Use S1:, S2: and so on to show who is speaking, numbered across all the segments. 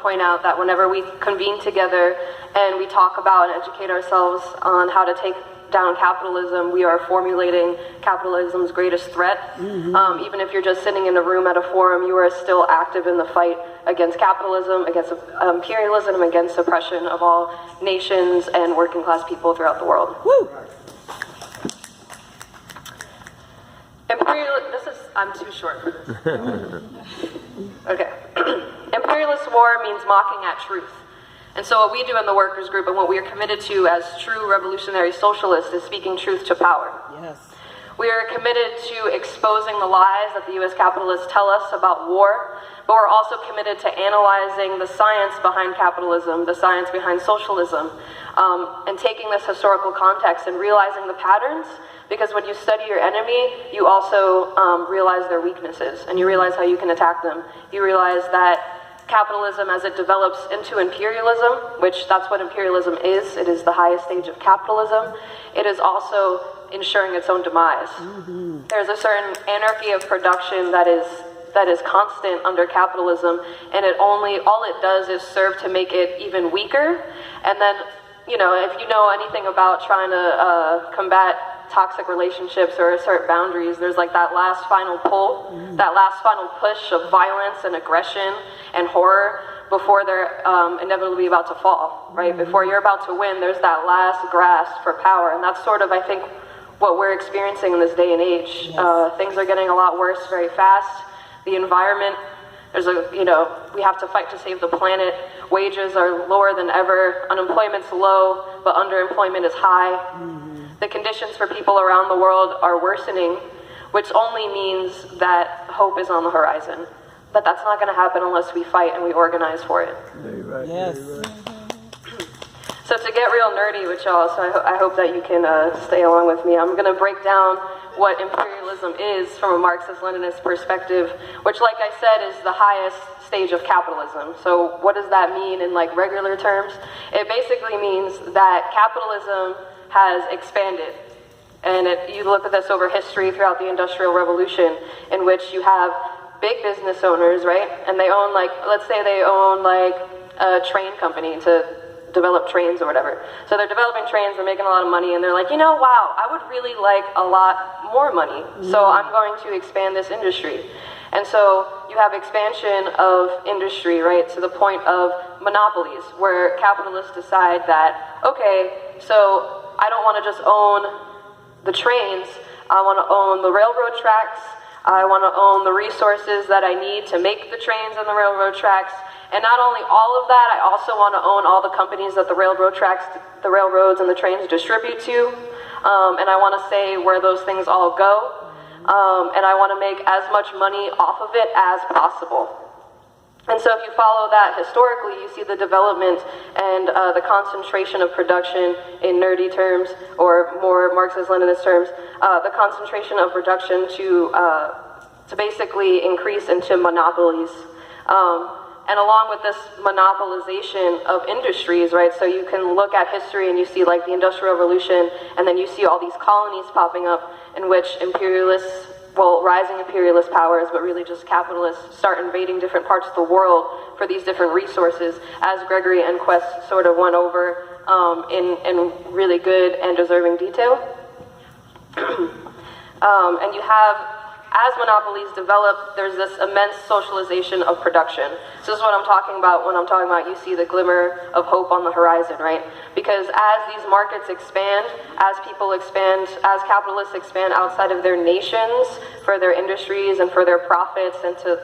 S1: point out that whenever we convene together and we talk about and educate ourselves on how to take down capitalism, we are formulating capitalism's greatest threat. Even if you're just sitting in a room at a forum, you are still active in the fight against capitalism, against imperialism, against oppression of all nations and working class people throughout the world.
S2: Woo!
S1: I'm too short for this. Okay. Imperialist war means mocking at truth. And so what we do in the workers group and what we are committed to as true revolutionary socialists is speaking truth to power.
S2: Yes.
S1: We are committed to exposing the lies that the US capitalists tell us about war, but we're also committed to analyzing the science behind capitalism, the science behind socialism, and taking this historical context and realizing the patterns, because when you study your enemy, you also realize their weaknesses, and you realize how you can attack them. You realize that capitalism, as it develops into imperialism, which that's what imperialism is, it is the highest stage of capitalism, it is also ensuring its own demise. There's a certain anarchy of production that is constant under capitalism, and all it does is serve to make it even weaker. And then, you know, if you know anything about trying to combat toxic relationships or assert boundaries, there's like that last final pull, that last final push of violence and aggression and horror before they're inevitably about to fall, right? Before you're about to win, there's that last grasp for power, and that's sort of, I think, what we're experiencing in this day and age.
S2: Yes.
S1: Things are getting a lot worse very fast. The environment, we have to fight to save the planet. Wages are lower than ever. Unemployment's low, but underemployment is high. The conditions for people around the world are worsening, which only means that hope is on the horizon. But that's not going to happen unless we fight and we organize for it.
S3: Very right.
S2: Yes.
S3: Very right.
S1: So to get real nerdy with y'all, so I hope that you can stay along with me, I'm going to break down what imperialism is from a Marxist-Leninist perspective, which, like I said, is the highest stage of capitalism. So what does that mean in like regular terms? It basically means that capitalism has expanded. And you look at this over history throughout the Industrial Revolution, in which you have big business owners, right? And they own, like, let's say they own like a train company to develop trains or whatever. So they're developing trains, they're making a lot of money, and they're like, wow, I would really like a lot more money. So I'm going to expand this industry. And so you have expansion of industry, right, to the point of monopolies, where capitalists decide that, okay, so I don't want to just own the trains, I want to own the railroad tracks, I want to own the resources that I need to make the trains and the railroad tracks, and not only all of that, I also want to own all the companies that the railroad tracks, the railroads and the trains distribute to, and I want to say where those things all go, and I want to make as much money off of it as possible. And so if you follow that historically, you see the development and the concentration of production in nerdy terms, or more Marxist-Leninist terms, the concentration of production to basically increase into monopolies. And along with this monopolization of industries, right, so you can look at history and you see like the Industrial Revolution, and then you see all these colonies popping up in which imperialists, rising imperialist powers, but really just capitalists, start invading different parts of the world for these different resources, as Gregory and Quest sort of went over in really good and deserving detail. And you have, as monopolies develop, there's this immense socialization of production. So this is what I'm talking about when I'm talking about you see the glimmer of hope on the horizon, right? Because as these markets expand, as people expand, as capitalists expand outside of their nations for their industries and for their profits and to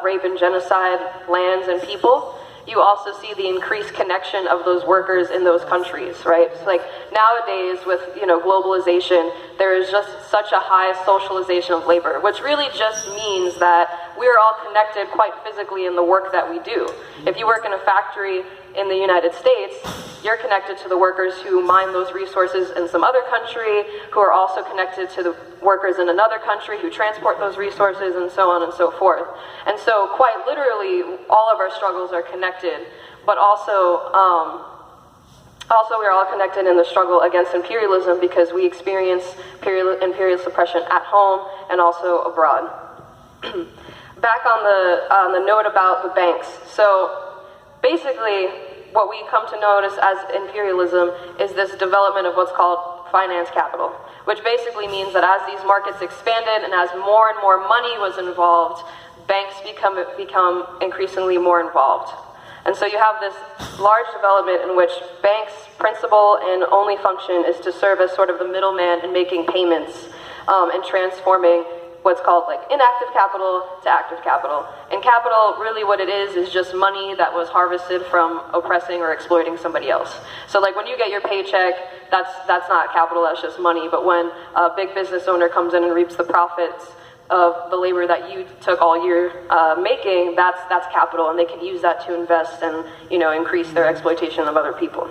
S1: rape and genocide lands and people, you also see the increased connection of those workers in those countries, right? So like nowadays with, globalization, there is just such a high socialization of labor, which really just means that we're all connected quite physically in the work that we do. If you work in a factory in the United States, you're connected to the workers who mine those resources in some other country, who are also connected to the workers in another country who transport those resources, and so on and so forth. And so quite literally, all of our struggles are connected, but also we're all connected in the struggle against imperialism, because we experience imperial suppression at home and also abroad. Back on the note about the banks. So basically, what we come to notice as imperialism is this development of what's called finance capital, which basically means that as these markets expanded and as more and more money was involved, banks become increasingly more involved. And so you have this large development in which banks' principal and only function is to serve as sort of the middleman in making payments and transforming what's called like inactive capital to active capital. And capital, really what it is just money that was harvested from oppressing or exploiting somebody else. So like when you get your paycheck, that's not capital, that's just money. But when a big business owner comes in and reaps the profits of the labor that you took all year making, that's capital, and they can use that to invest and increase their exploitation of other people.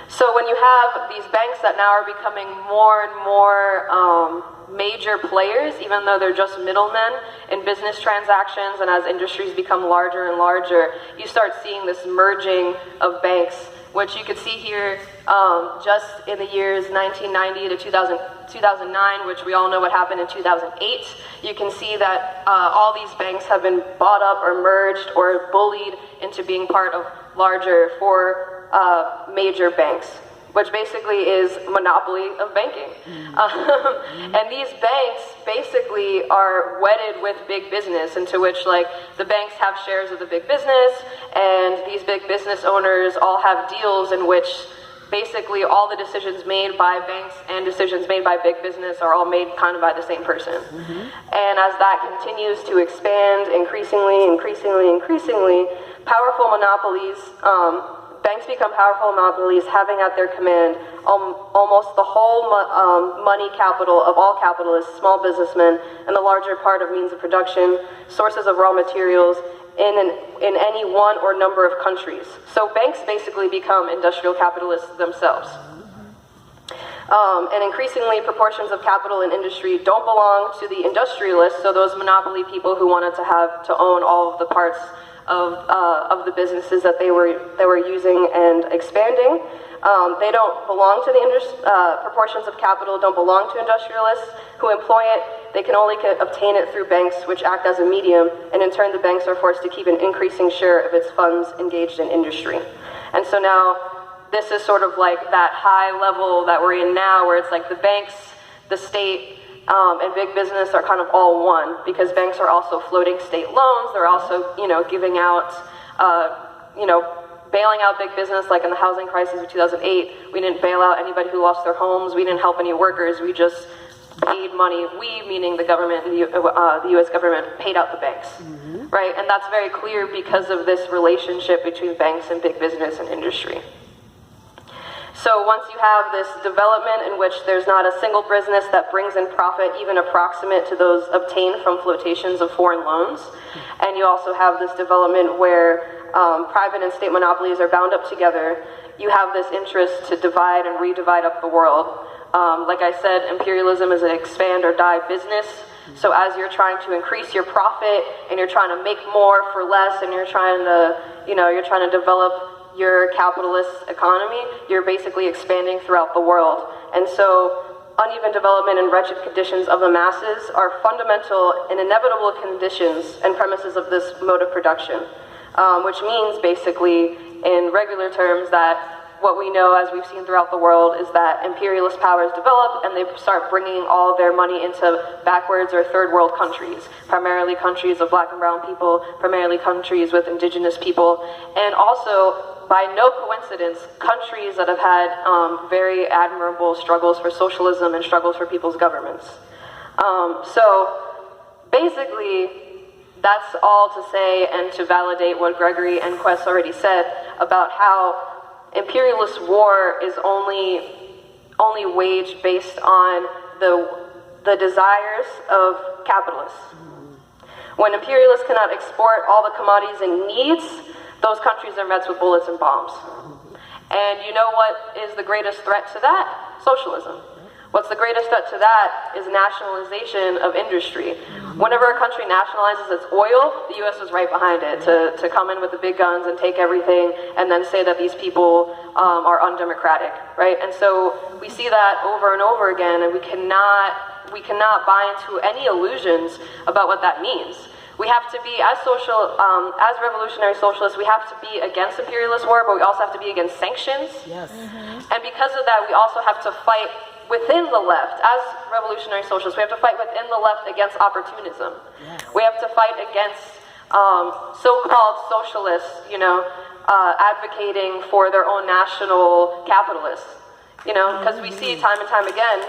S1: So when you have these banks that now are becoming more and more major players, even though they're just middlemen in business transactions, and as industries become larger and larger, you start seeing this merging of banks, which you could see here just in the years 1990 to 2009, which we all know what happened in 2008. You can see that all these banks have been bought up or merged or bullied into being part of larger four major banks, which basically is monopoly of banking. And these banks basically are wedded with big business, into which like the banks have shares of the big business, and these big business owners all have deals in which basically all the decisions made by banks and decisions made by big business are all made kind of by the same person. And as that continues to expand increasingly, powerful monopolies, banks become powerful monopolies, having at their command almost the whole money capital of all capitalists, small businessmen, and the larger part of means of production, sources of raw materials in any one or number of countries. So banks basically become industrial capitalists themselves. And increasingly, proportions of capital in industry don't belong to the industrialists, so those monopoly people who wanted to own all of the parts of the businesses that they were using and expanding. They don't belong to the proportions of capital don't belong to industrialists who employ it. They can only obtain it through banks, which act as a medium, and in turn the banks are forced to keep an increasing share of its funds engaged in industry. And so now this is sort of like that high level that we're in now, where it's like the banks, the state, and big business are kind of all one, because banks are also floating state loans. They're also, giving out, bailing out big business, like in the housing crisis of 2008. We didn't bail out anybody who lost their homes. We didn't help any workers. We just paid money. We, meaning the government, the U.S. government, paid out the banks, right? And that's very clear because of this relationship between banks and big business and industry. So once you have this development in which there's not a single business that brings in profit even approximate to those obtained from flotations of foreign loans, and you also have this development where private and state monopolies are bound up together, you have this interest to divide and redivide up the world. Like I said, imperialism is an expand or die business. So as you're trying to increase your profit and you're trying to make more for less, and you're trying to develop your capitalist economy, you're basically expanding throughout the world. And so uneven development and wretched conditions of the masses are fundamental and inevitable conditions and premises of this mode of production, which means basically in regular terms that what we know, as we've seen throughout the world, is that imperialist powers develop and they start bringing all of their money into backwards or third world countries, primarily countries of black and brown people, primarily countries with indigenous people, and also, by no coincidence, countries that have had very admirable struggles for socialism and struggles for people's governments. So basically, that's all to say and to validate what Gregory and Quest already said about how imperialist war is only waged based on the desires of capitalists. When imperialists cannot export all the commodities and needs, those countries are met with bullets and bombs. And you know what is the greatest threat to that? Socialism. What's the greatest threat to that is nationalization of industry. Whenever a country nationalizes its oil, the U.S. is right behind it to come in with the big guns and take everything and then say that these people are undemocratic, right? And so we see that over and over again, and we cannot buy into any illusions about what that means. We have to be, as revolutionary socialists, we have to be against imperialist war, but we also have to be against sanctions.
S2: Yes.
S1: And because of that, we also have to fight within the left. As revolutionary socialists, we have to fight within the left against opportunism.
S2: Yes.
S1: We have to fight against so-called socialists, advocating for their own national capitalists. Because we see time and time again,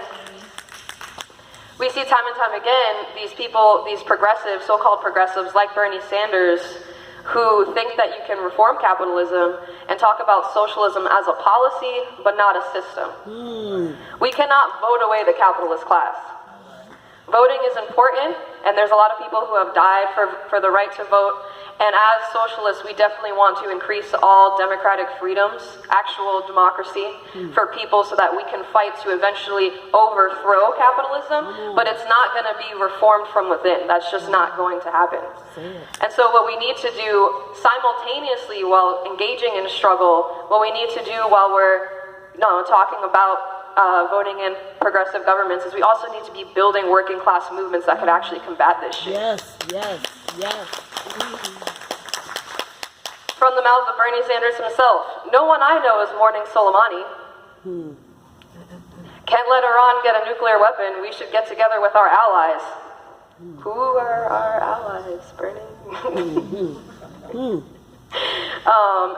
S1: these people, these progressives, so-called progressives like Bernie Sanders, who think that you can reform capitalism and talk about socialism as a policy, but not a system. We cannot vote away the capitalist class. Voting is important, and there's a lot of people who have died for the right to vote. And as socialists, we definitely want to increase all democratic freedoms, actual democracy for people so that we can fight to eventually overthrow capitalism, but it's not going to be reformed from within. That's just not going to happen. And so what we need to do simultaneously while engaging in a struggle, what we need to do while we're talking about voting in progressive governments is we also need to be building working class movements that could actually combat this shit.
S2: Yes.
S1: From the mouth of Bernie Sanders himself, no one I know is mourning Soleimani. Can't let Iran get a nuclear weapon. We should get together with our allies. Who are our allies, Bernie?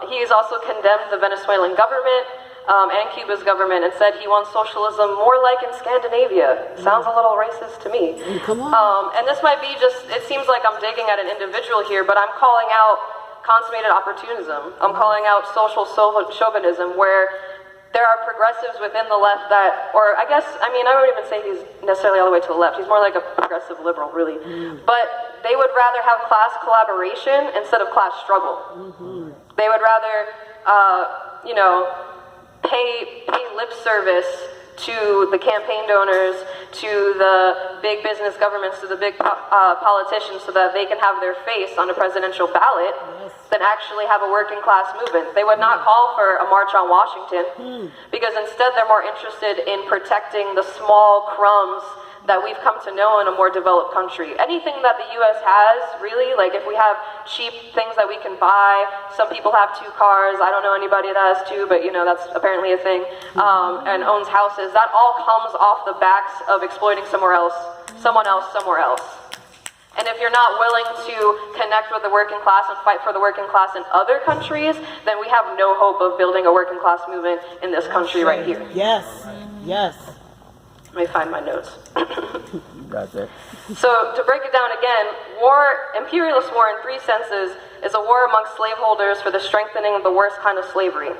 S1: He's also condemned the Venezuelan government and Cuba's government and said he wants socialism more like in Scandinavia. Sounds a little racist to me.
S2: Come on.
S1: And this might be it seems like I'm digging at an individual here, but I'm calling out consummated opportunism. I'm calling out social chauvinism, where there are progressives within the left that, or I wouldn't even say he's necessarily all the way to the left. He's more like a progressive liberal, really. But they would rather have class collaboration instead of class struggle. They would rather, pay lip service to the campaign donors, to the big business governments, to the big politicians so that they can have their face on a presidential ballot than actually have a working class movement. They would not call for a march on Washington because instead they're more interested in protecting the small crumbs that we've come to know in a more developed country. Anything that the U.S. has, really, like if we have cheap things that we can buy, some people have 2 cars, I don't know anybody that has 2, but that's apparently a thing, and owns houses, that all comes off the backs of exploiting someone else, somewhere else. And if you're not willing to connect with the working class and fight for the working class in other countries, then we have no hope of building a working class movement in this country right here.
S2: Yes.
S1: Let me find my notes.
S3: You got that.
S1: So to break it down again, imperialist war in 3 senses is a war amongst slaveholders for the strengthening of the worst kind of slavery.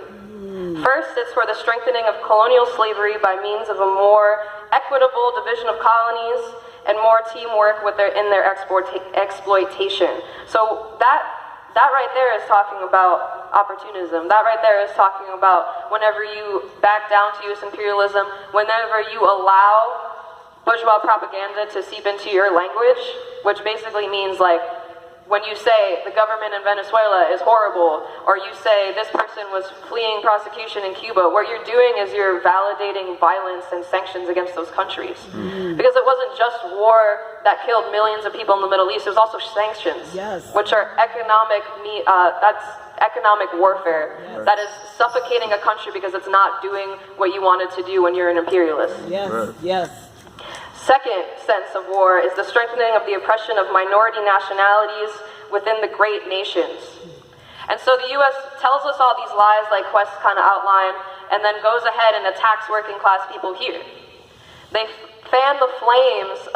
S1: First, it's for the strengthening of colonial slavery by means of a more equitable division of colonies and more teamwork in their exploitation. So that right there is talking about opportunism. That right there is talking about whenever you back down to US imperialism, whenever you allow bourgeois propaganda to seep into your language, which basically means like when you say the government in Venezuela is horrible, or you say this person was fleeing prosecution in Cuba, what you're doing is you're validating violence and sanctions against those countries. Because it wasn't just war that killed millions of people in the Middle East, it was also sanctions, which are economic warfare. That is suffocating a country because it's not doing what you wanted to do when you're an imperialist. Second sense of war is the strengthening of the oppression of minority nationalities within the great nations. And so the U.S. tells us all these lies like Quest kind of outlined, and then goes ahead and attacks working class people here. They fan the flames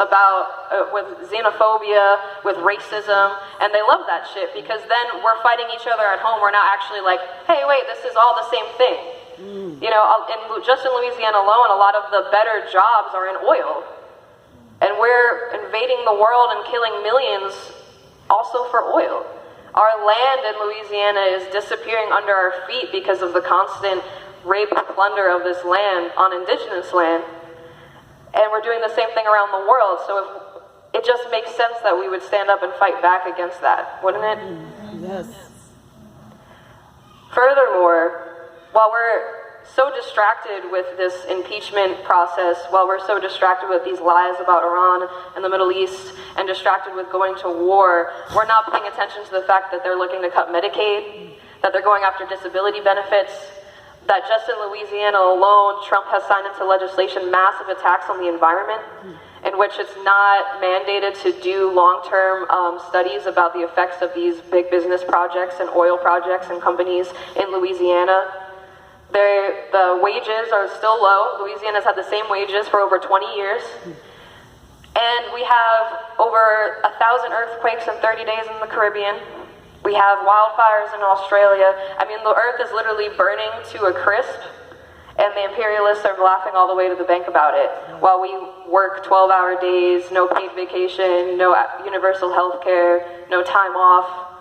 S1: with xenophobia, with racism, and they love that shit because then we're fighting each other at home. We're not actually like, hey, wait, this is all the same thing. Just in Louisiana alone, a lot of the better jobs are in oil. And we're invading the world and killing millions also for oil. Our land in Louisiana is disappearing under our feet because of the constant rape and plunder of this land on indigenous land. And we're doing the same thing around the world. So it just makes sense that we would stand up and fight back against that, wouldn't it?
S2: Yes.
S1: Furthermore, while we're so distracted with this impeachment process, while we're so distracted with these lies about Iran and the Middle East, and distracted with going to war, we're not paying attention to the fact that they're looking to cut Medicaid, that they're going after disability benefits, that just in Louisiana alone, Trump has signed into legislation massive attacks on the environment, in which it's not mandated to do long-term studies about the effects of these big business projects and oil projects and companies in Louisiana. The wages are still low. Louisiana's had the same wages for over 20 years. And we have over 1,000 earthquakes in 30 days in the Caribbean. We have wildfires in Australia. I mean, the earth is literally burning to a crisp, and the imperialists are laughing all the way to the bank about it, while we work 12-hour days, no paid vacation, no universal health care, no time off.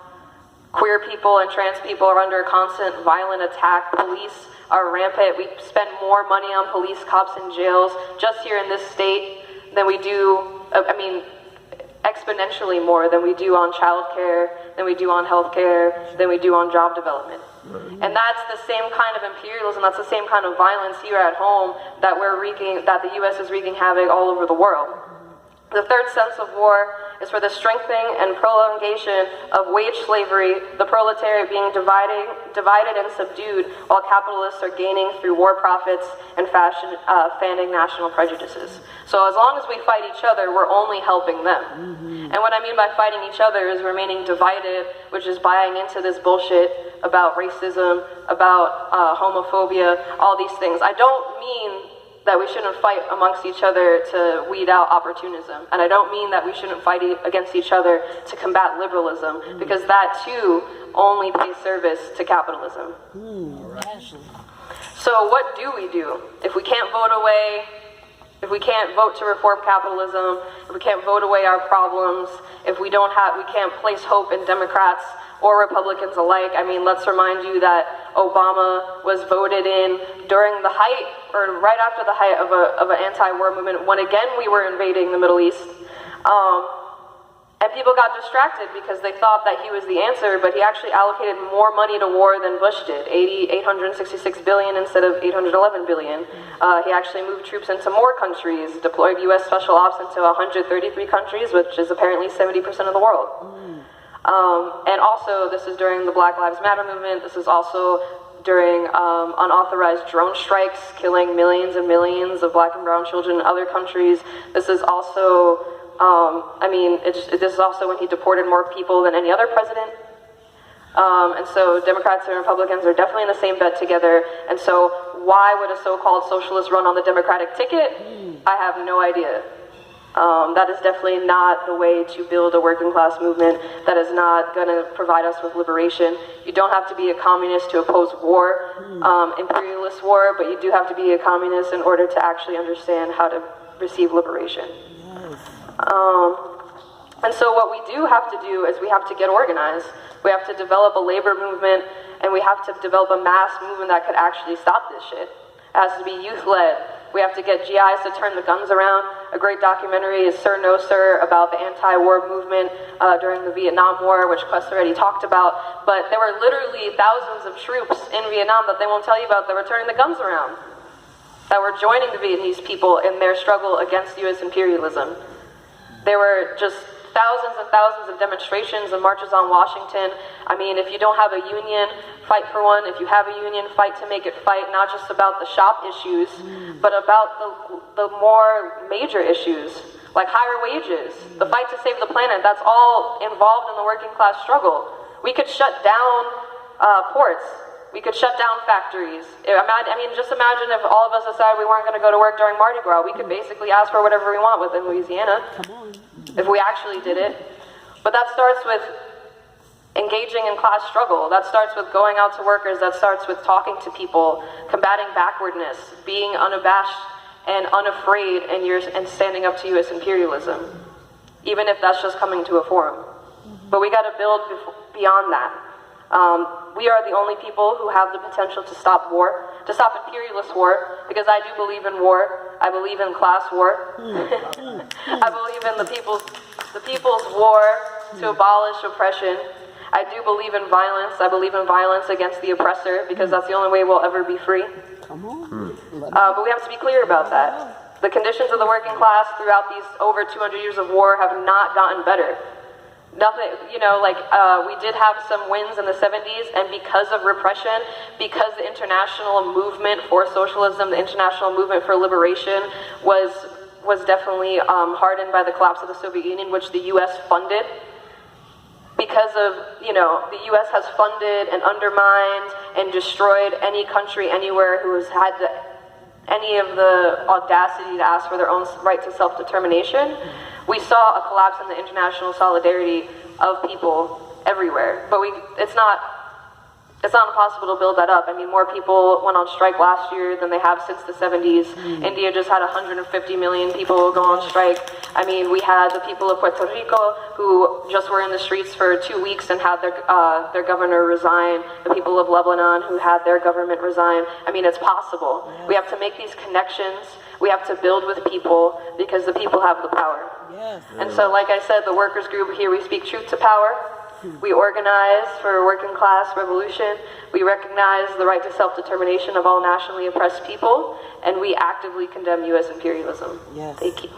S1: Queer people and trans people are under constant violent attack. Police are rampant. We spend more money on police, cops, and jails just here in this state than we do, exponentially more than we do on childcare, than we do on healthcare, than we do on job development. And that's the same kind of imperialism, that's the same kind of violence here at home that that the U.S. is wreaking havoc all over the world. The third sense of war is for the strengthening and prolongation of wage slavery, the proletariat being divided and subdued, while capitalists are gaining through war profits and fanning national prejudices. So as long as we fight each other, we're only helping them. And what I mean by fighting each other is remaining divided, which is buying into this bullshit about racism, about homophobia, all these things. I don't mean that we shouldn't fight amongst each other to weed out opportunism. And I don't mean that we shouldn't fight against each other to combat liberalism, because that too only pays service to capitalism. So what do? If we can't vote away, if we can't vote to reform capitalism, if we can't vote away our problems, if we can't place hope in Democrats or Republicans alike. I mean, let's remind you that Obama was voted in during the height, or right after the height of an anti-war movement, when again we were invading the Middle East. And people got distracted because they thought that he was the answer, but he actually allocated more money to war than Bush did, $866 billion instead of $811 billion. He actually moved troops into more countries, deployed U.S. Special Ops into 133 countries, which is apparently 70% of the world. And also, this is during the Black Lives Matter movement. This is also during unauthorized drone strikes, killing millions and millions of black and brown children in other countries. This is also, this is also when he deported more people than any other president. And so Democrats and Republicans are definitely in the same bed together. And so why would a so-called socialist run on the Democratic ticket? I have no idea. That is definitely not the way to build a working class movement. That is not going to provide us with liberation. You don't have to be a communist to oppose war, imperialist war, but you do have to be a communist in order to actually understand how to receive liberation. And so what we do have to do is we have to get organized. We have to develop a labor movement, and we have to develop a mass movement that could actually stop this shit. It has to be youth-led. We have to get GIs to turn the guns around. A great documentary is Sir No Sir about the anti-war movement during the Vietnam War, which Quest already talked about. But there were literally thousands of troops in Vietnam that they won't tell you about that were turning the guns around, that were joining the Vietnamese people in their struggle against U.S. imperialism. There were just thousands and thousands of demonstrations and marches on Washington. I mean, if you don't have a union, fight for one. If you have a union, fight to make it fight, not just about the shop issues, but about the more major issues, like higher wages, the fight to save the planet. That's all involved in the working class struggle. We could shut down ports. We could shut down factories. I mean, just imagine if all of us decided we weren't going to go to work during Mardi Gras. We could basically ask for whatever we want within Louisiana. Come on. If we actually did it. But that starts with engaging in class struggle. That starts with going out to workers. That starts with talking to people, combating backwardness, being unabashed and unafraid, and standing up to U.S. imperialism, even if that's just coming to a forum. But we got to build beyond that. We are the only people who have the potential to stop war, to stop imperialist war, because I do believe in war. I believe in class war. I believe in the people's war to abolish oppression. I do believe in violence. I believe in violence against the oppressor, because that's the only way we'll ever be free.
S2: Come on.
S1: But we have to be clear about that. The conditions of the working class throughout these over 200 years of war have not gotten better. Nothing, we did have some wins in the 70s, and because of repression, because the international movement for socialism, the international movement for liberation was definitely hardened by the collapse of the Soviet Union, which the U.S. funded. Because of, the U.S. has funded and undermined and destroyed any country anywhere who has had any of the audacity to ask for their own right to self-determination. We saw a collapse in the international solidarity of people everywhere, but it's not impossible to build that up. I mean, more people went on strike last year than they have since the 70s. India just had 150 million people go on strike. I mean, we had the people of Puerto Rico who just were in the streets for 2 weeks and had their governor resign. The people of Lebanon who had their government resign. I mean, it's possible. Yes. We have to make these connections. We have to build with people because the people have the power.
S2: Yes.
S1: And so, like I said, the workers group here, we speak truth to power. We organize for a working class revolution. We recognize the right to self-determination of all nationally oppressed people, and we actively condemn U.S. imperialism.
S2: Yes.
S1: Thank you.